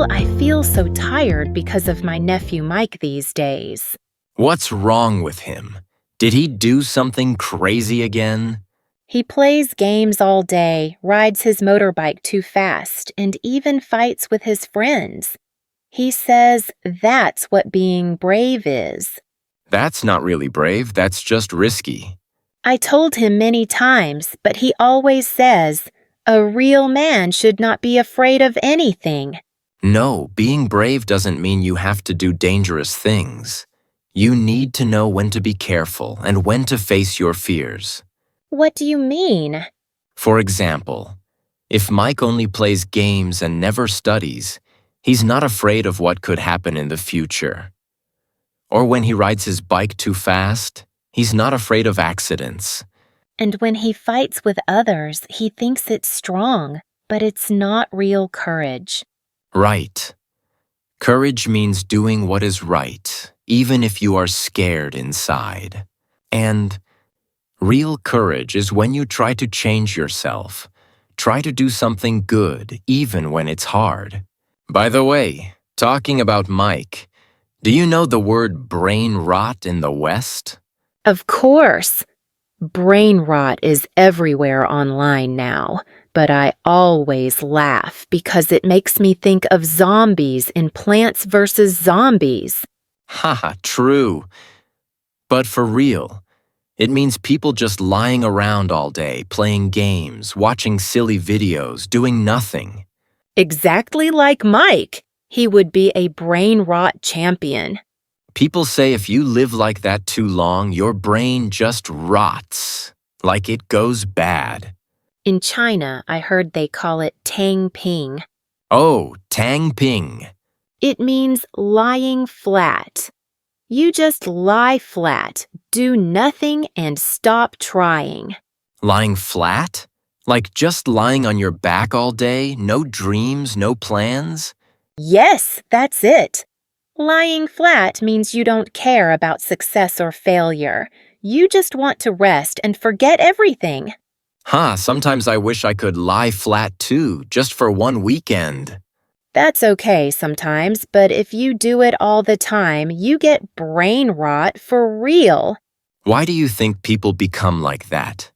Well, I feel so tired because of my nephew Mike these days. What's wrong with him? Did he do something crazy again? He plays games all day, rides his motorbike too fast, and even fights with his friends. He says that's what being brave is. That's not really brave, that's just risky. I told him many times, but he always says, a real man should not be afraid of anything. No, being brave doesn't mean you have to do dangerous things. You need to know when to be careful and when to face your fears. What do you mean? For example, if Mike only plays games and never studies, he's not afraid of what could happen in the future. Or when he rides his bike too fast, he's not afraid of accidents. And when he fights with others, he thinks it's strong, but it's not real courage. Right. Courage means doing what is right, even if you are scared inside. And real courage is when you try to change yourself. Try to do something good, even when it's hard. By the way, talking about Mike, do you know the word brain rot in the West? Of course. Brain rot is everywhere online now, but I always laugh because it makes me think of zombies in Plants vs. Zombies. Haha, true. But for real, it means people just lying around all day, playing games, watching silly videos, doing nothing. Exactly like Mike. He would be a brain rot champion. People say if you live like that too long, your brain just rots, like it goes bad. In China, I heard they call it tang ping. Oh, tang ping. It means lying flat. You just lie flat, do nothing, and stop trying. Lying flat? Like just lying on your back all day, no dreams, no plans? Yes, that's it. Lying flat means you don't care about success or failure. You just want to rest and forget everything. Sometimes I wish I could lie flat too, just for one weekend. That's okay sometimes, but if you do it all the time, you get brain rot for real. Why do you think people become like that?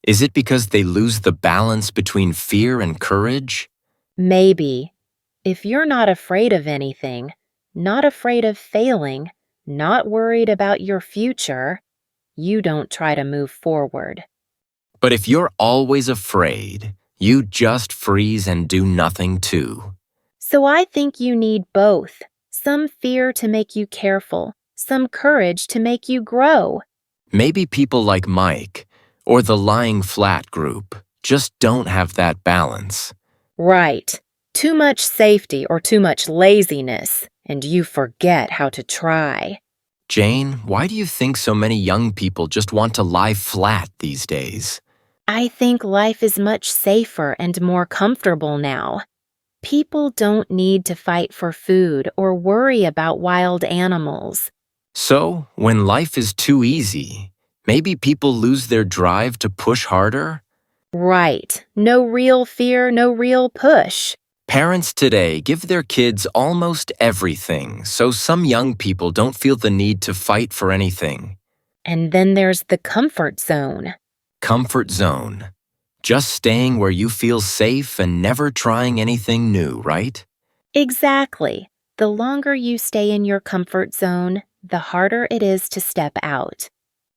Is it because they lose the balance between fear and courage? Maybe. If you're not afraid of anything, not afraid of failing, not worried about your future, you don't try to move forward. But if you're always afraid, you just freeze and do nothing too. So I think you need both. Some fear to make you careful, some courage to make you grow. Maybe people like Mike, or the lying flat group, just don't have that balance. Right. Too much safety or too much laziness, and you forget how to try. Jane, why do you think so many young people just want to lie flat these days? I think life is much safer and more comfortable now. People don't need to fight for food or worry about wild animals. So, when life is too easy, maybe people lose their drive to push harder? Right. No real fear, no real push. Parents today give their kids almost everything, so some young people don't feel the need to fight for anything. And then there's the comfort zone. Comfort zone. Just staying where you feel safe and never trying anything new, right? Exactly. The longer you stay in your comfort zone, the harder it is to step out.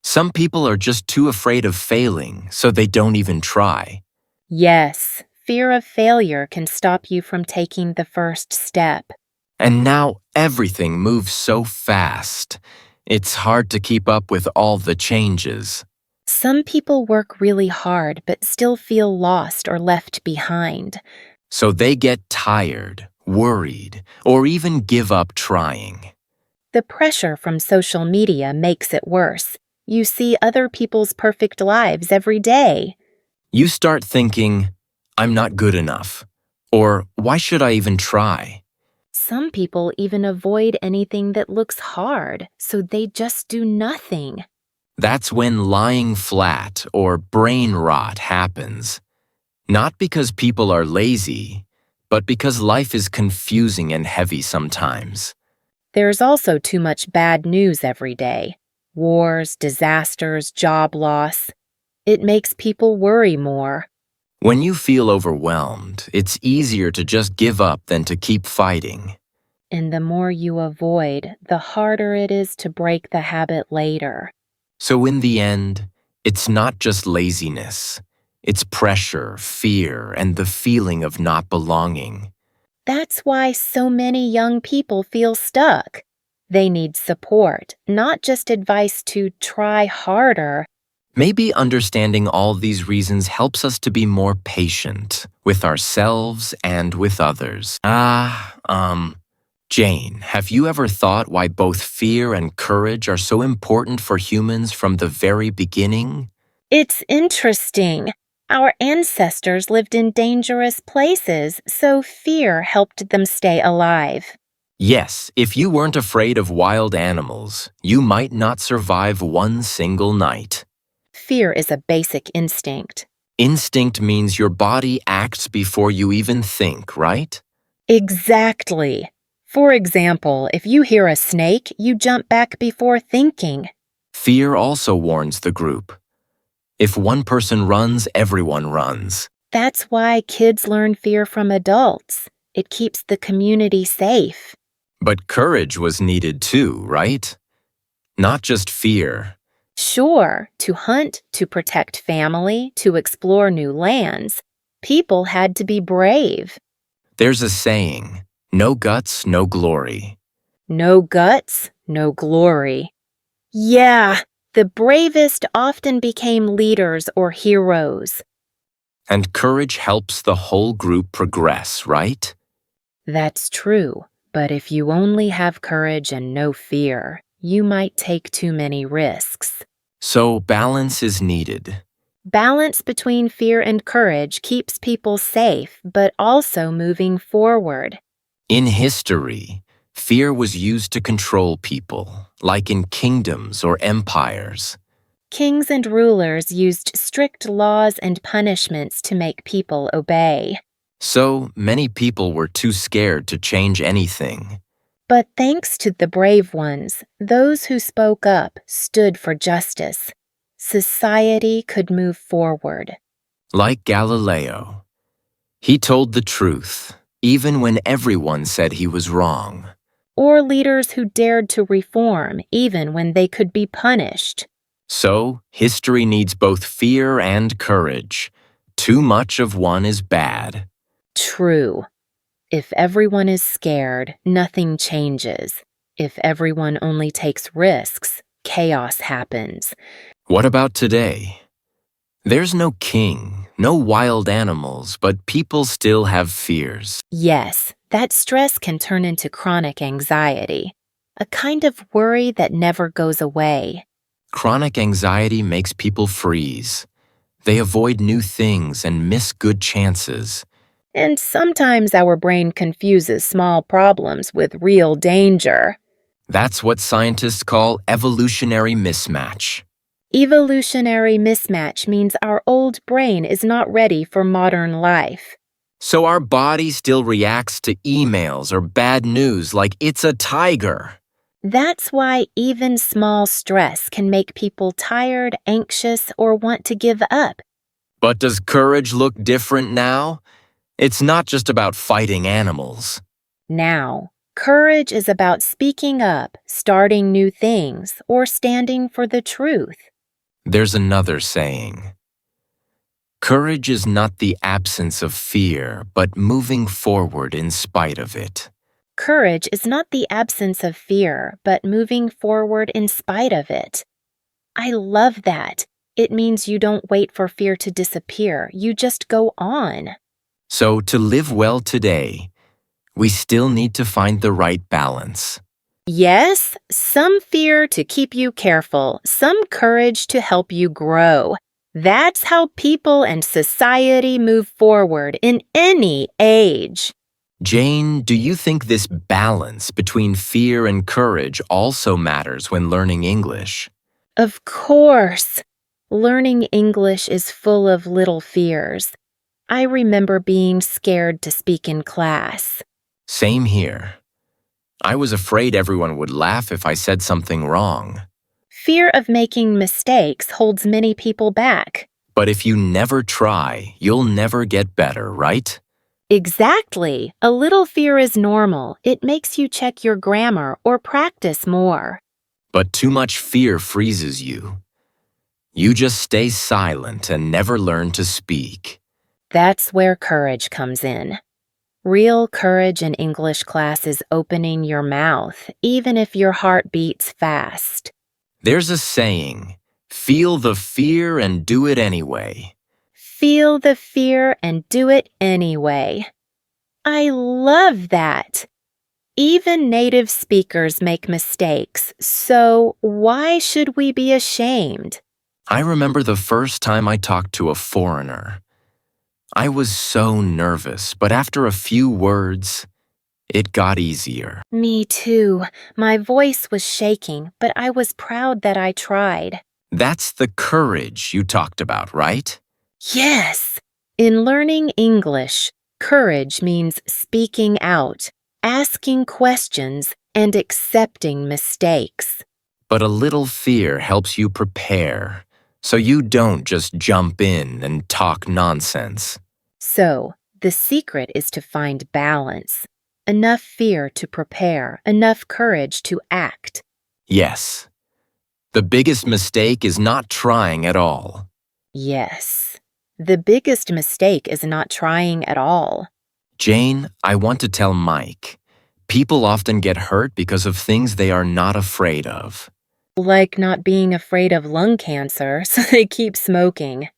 Some people are just too afraid of failing, so they don't even try. Yes, fear of failure can stop you from taking the first step. And now everything moves so fast. It's hard to keep up with all the changes. Some people work really hard but still feel lost or left behind. So they get tired, worried, or even give up trying. The pressure from social media makes it worse. You see other people's perfect lives every day. You start thinking, I'm not good enough, or why should I even try? Some people even avoid anything that looks hard, so they just do nothing. That's when lying flat or brain rot happens. Not because people are lazy, but because life is confusing and heavy sometimes. There's also too much bad news every day. Wars, disasters, job loss. It makes people worry more. When you feel overwhelmed, it's easier to just give up than to keep fighting. And the more you avoid, the harder it is to break the habit later. So in the end, it's not just laziness. It's pressure, fear, and the feeling of not belonging. That's why so many young people feel stuck. They need support, not just advice to try harder. Maybe understanding all these reasons helps us to be more patient with ourselves and with others. Jane, have you ever thought why both fear and courage are so important for humans from the very beginning? It's interesting. Our ancestors lived in dangerous places, so fear helped them stay alive. Yes, if you weren't afraid of wild animals, you might not survive one single night. Fear is a basic instinct. Instinct means your body acts before you even think, right? Exactly. For example, if you hear a snake, you jump back before thinking. Fear also warns the group. If one person runs, everyone runs. That's why kids learn fear from adults. It keeps the community safe. But courage was needed too, right? Not just fear. Sure, to hunt, to protect family, to explore new lands, people had to be brave. There's a saying, no guts, no glory. No guts, no glory. Yeah, the bravest often became leaders or heroes. And courage helps the whole group progress, right? That's true, but if you only have courage and no fear, you might take too many risks. So balance is needed. Balance between fear and courage keeps people safe, but also moving forward. In history, fear was used to control people, like in kingdoms or empires. Kings and rulers used strict laws and punishments to make people obey. So many people were too scared to change anything. But thanks to the brave ones, those who spoke up stood for justice, society could move forward. Like Galileo. He told the truth, even when everyone said he was wrong. Or leaders who dared to reform even when they could be punished. So, history needs both fear and courage. Too much of one is bad. True. If everyone is scared, nothing changes. If everyone only takes risks, chaos happens. What about today? There's no king, no wild animals, but people still have fears. Yes, that stress can turn into chronic anxiety, a kind of worry that never goes away. Chronic anxiety makes people freeze. They avoid new things and miss good chances. And sometimes our brain confuses small problems with real danger. That's what scientists call evolutionary mismatch. Evolutionary mismatch means our old brain is not ready for modern life. So our body still reacts to emails or bad news like it's a tiger. That's why even small stress can make people tired, anxious, or want to give up. But does courage look different now? It's not just about fighting animals. Now, courage is about speaking up, starting new things, or standing for the truth. There's another saying. Courage is not the absence of fear, but moving forward in spite of it. Courage is not the absence of fear, but moving forward in spite of it. I love that. It means you don't wait for fear to disappear. You just go on. So to live well today, we still need to find the right balance. Yes, some fear to keep you careful, some courage to help you grow. That's how people and society move forward in any age. Jane, do you think this balance between fear and courage also matters when learning English? Of course. Learning English is full of little fears. I remember being scared to speak in class. Same here. I was afraid everyone would laugh if I said something wrong. Fear of making mistakes holds many people back. But if you never try, you'll never get better, right? Exactly. A little fear is normal. It makes you check your grammar or practice more. But too much fear freezes you. You just stay silent and never learn to speak. That's where courage comes in. Real courage in English class is opening your mouth, even if your heart beats fast. There's a saying, feel the fear and do it anyway. Feel the fear and do it anyway. I love that. Even native speakers make mistakes, so why should we be ashamed? I remember the first time I talked to a foreigner. I was so nervous, but after a few words, it got easier. Me too. My voice was shaking, but I was proud that I tried. That's the courage you talked about, right? Yes! In learning English, courage means speaking out, asking questions, and accepting mistakes. But a little fear helps you prepare, so you don't just jump in and talk nonsense. So, the secret is to find balance. Enough fear to prepare, enough courage to act. Yes. The biggest mistake is not trying at all. Yes. The biggest mistake is not trying at all. Jane, I want to tell Mike. People often get hurt because of things they are not afraid of. Like not being afraid of lung cancer, so they keep smoking.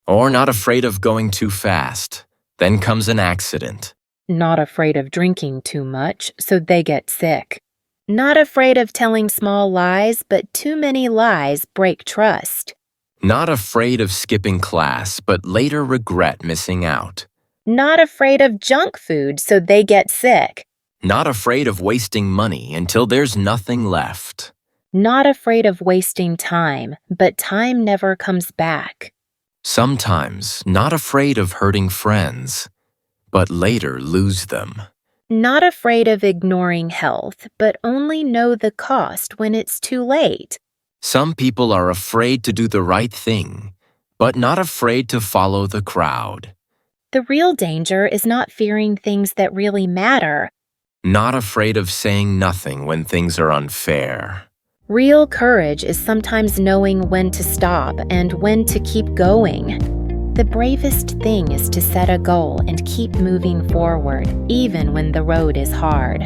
Or not afraid of going too fast. Then comes an accident. Not afraid of drinking too much, so they get sick. Not afraid of telling small lies, but too many lies break trust. Not afraid of skipping class, but later regret missing out. Not afraid of junk food, so they get sick. Not afraid of wasting money until there's nothing left. Not afraid of wasting time, but time never comes back. Sometimes not afraid of hurting friends, but later lose them. Not afraid of ignoring health, but only know the cost when it's too late. Some people are afraid to do the right thing, but not afraid to follow the crowd. The real danger is not fearing things that really matter. Not afraid of saying nothing when things are unfair. Real courage is sometimes knowing when to stop and when to keep going. The bravest thing is to set a goal and keep moving forward, even when the road is hard.